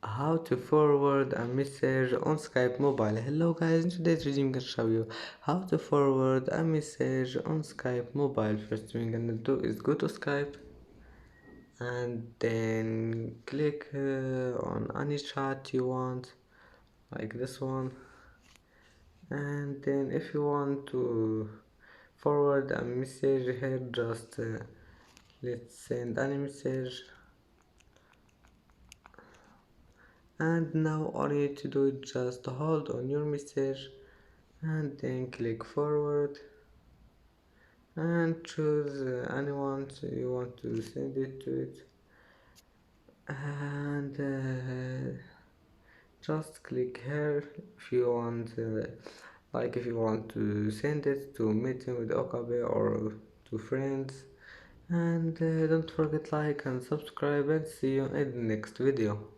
How to forward a message on Skype mobile. Hello guys, in today's video I'm gonna show you how to forward a message on Skype mobile. First thing you're gonna do is go to Skype and then click on any chat you want, like this one. And then if you want to forward a message here, just let's send any message. And now all you need to do is just hold on your message and then click forward and choose anyone you want to send it to it, and just click here if you want like if you want to send it to meeting with Okabe or to friends. And don't forget like and subscribe, and see you in the next video.